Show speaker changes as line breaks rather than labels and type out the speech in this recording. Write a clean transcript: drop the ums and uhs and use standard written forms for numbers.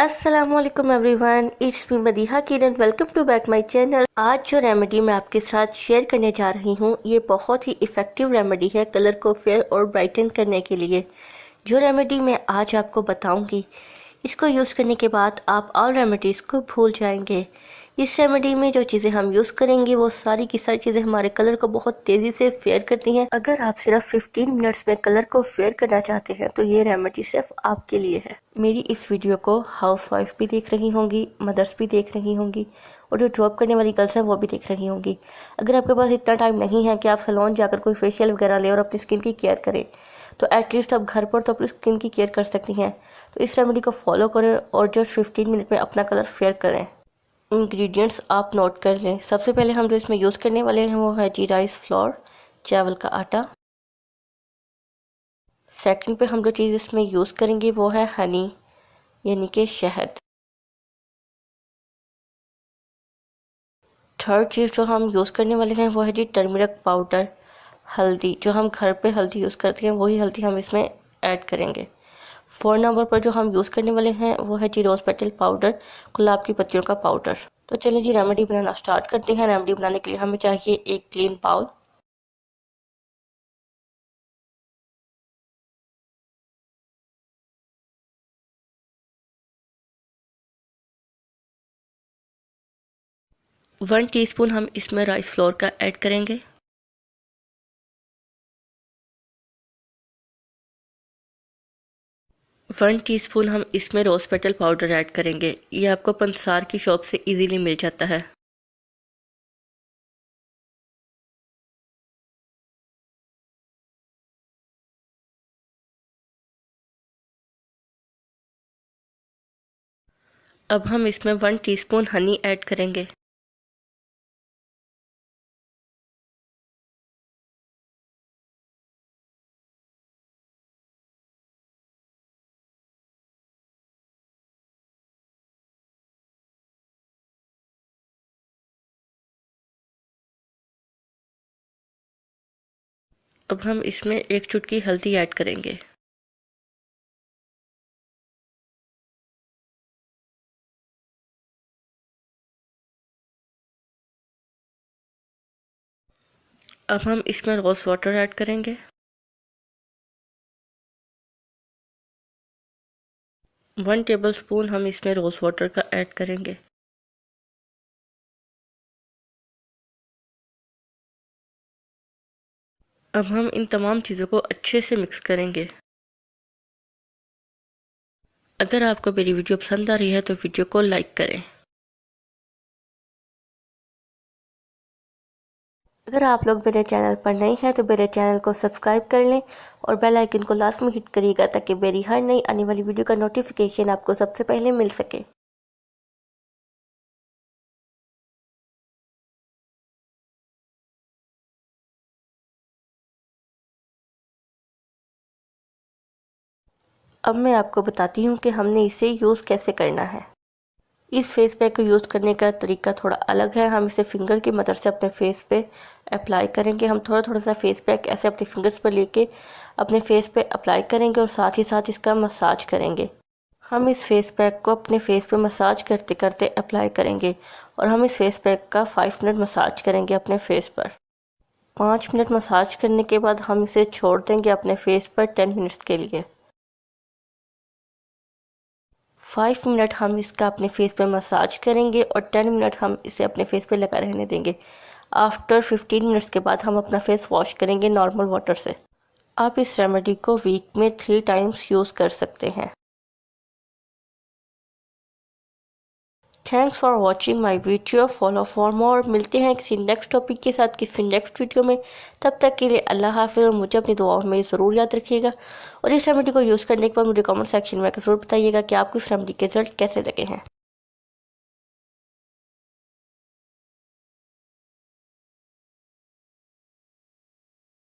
अस्सलामुअलैकुम everyone, it's me Madiha Kiran. Welcome to back my channel. आज जो रेमेडी मैं आपके साथ शेयर करने जा रही हूँ ये बहुत ही इफ़ेक्टिव रेमेडी है कलर को फेयर और ब्राइटन करने के लिए। जो रेमेडी मैं आज आपको बताऊंगी इसको यूज़ करने के बाद आप ऑल रेमेडीज़ को भूल जाएंगे। इस रेमेडी में जो चीज़ें हम यूज़ करेंगे वो सारी की सारी चीज़ें हमारे कलर को बहुत तेज़ी से फेयर करती हैं। अगर आप सिर्फ 15 मिनट्स में कलर को फेयर करना चाहते हैं तो ये रेमेडी सिर्फ आपके लिए है। मेरी इस वीडियो को हाउसवाइफ भी देख रही होंगी, मदर्स भी देख रही होंगी और जो जॉब करने वाली गर्ल्स हैं वो भी देख रही होंगी। अगर आपके पास इतना टाइम नहीं है कि आप सैलून जाकर कोई फेशियल वगैरह लें और अपनी स्किन की केयर करें, तो एटलीस्ट आप घर पर तो अपनी स्किन की केयर कर सकती हैं। तो इस रेमेडी को फॉलो करें और जस्ट 15 मिनट में अपना कलर फेयर करें। इंग्रेडिएंट्स आप नोट कर लें। सबसे पहले हम जो इसमें यूज़ करने वाले हैं वो है जी राइस फ्लोर, चावल का आटा। सेकंड पे हम जो चीज़ इसमें यूज़ करेंगे वो है हनी यानी कि शहद। थर्ड चीज़ जो हम यूज़ करने वाले हैं वो है जी टर्मरिक पाउडर, हल्दी। जो हम घर पे हल्दी यूज़ करते हैं वही हल्दी हम इसमें ऐड करेंगे। 4 नंबर पर जो हम यूज़ करने वाले हैं वो है जी रोज़ पेटल पाउडर, गुलाब की पत्तियों का पाउडर। तो चलिए जी रेमेडी बनाना स्टार्ट करते हैं। रेमेडी बनाने के लिए हमें चाहिए एक क्लीन बाउल, वन टीस्पून हम इसमें राइस फ्लोर का ऐड करेंगे। वन टीस्पून हम इसमें रोज़ पेटल पाउडर ऐड करेंगे। ये आपको पंसार की शॉप से इजीली मिल जाता है। अब हम इसमें 1 टीस्पून हनी ऐड करेंगे। अब हम इसमें एक चुटकी हल्दी ऐड करेंगे। अब हम इसमें रोज़ वाटर ऐड करेंगे। 1 टेबलस्पून हम इसमें रोज़ वाटर का ऐड करेंगे। अब हम इन तमाम चीज़ों को अच्छे से मिक्स करेंगे। अगर आपको मेरी वीडियो पसंद आ रही है तो वीडियो को लाइक करें। अगर आप लोग मेरे चैनल पर नए हैं तो मेरे चैनल को सब्सक्राइब कर लें और बेल आइकन को लास्ट में हिट करिएगा ताकि मेरी हर नई आने वाली वीडियो का नोटिफिकेशन आपको सबसे पहले मिल सके। अब मैं आपको बताती हूँ कि हमने इसे यूज़ कैसे करना है। इस फेस पैक को यूज़ करने का तरीका थोड़ा अलग है। हम इसे फिंगर की मदद से अपने फेस पे अप्लाई करेंगे। हम थोड़ा थोड़ा सा फेस पैक ऐसे अपने फिंगर्स पर लेके अपने फेस पे अप्लाई करेंगे और साथ ही साथ इसका मसाज करेंगे। हम इस फेस पैक को अपने फेस पे मसाज करते करते अप्लाई करेंगे और हम इस फेस पैक का 5 मिनट मसाज करेंगे अपने फेस पर। 5 मिनट मसाज करने के बाद हम इसे छोड़ देंगे अपने फेस पर 10 मिनट्स के लिए। 5 मिनट हम इसका अपने फेस पे मसाज करेंगे और 10 मिनट हम इसे अपने फेस पे लगा रहने देंगे। आफ्टर 15 मिनट्स के बाद हम अपना फेस वॉश करेंगे नॉर्मल वाटर से। आप इस रेमेडी को वीक में 3 टाइम्स यूज़ कर सकते हैं। Thanks for watching my video. Follow for more. मिलते हैं किसी नेक्स्ट टॉपिक के साथ किसी नेक्स्ट वीडियो में। तब तक के लिए अल्लाह हाफ़िज़ और मुझे अपनी दुआओं में ज़रूर याद रखिएगा। और इस रेमेडी को यूज़ करने के बाद मुझे कमेंट सेक्शन में ज़रूर बताइएगा कि आपको इस रेमेडी के रिजल्ट कैसे लगे हैं।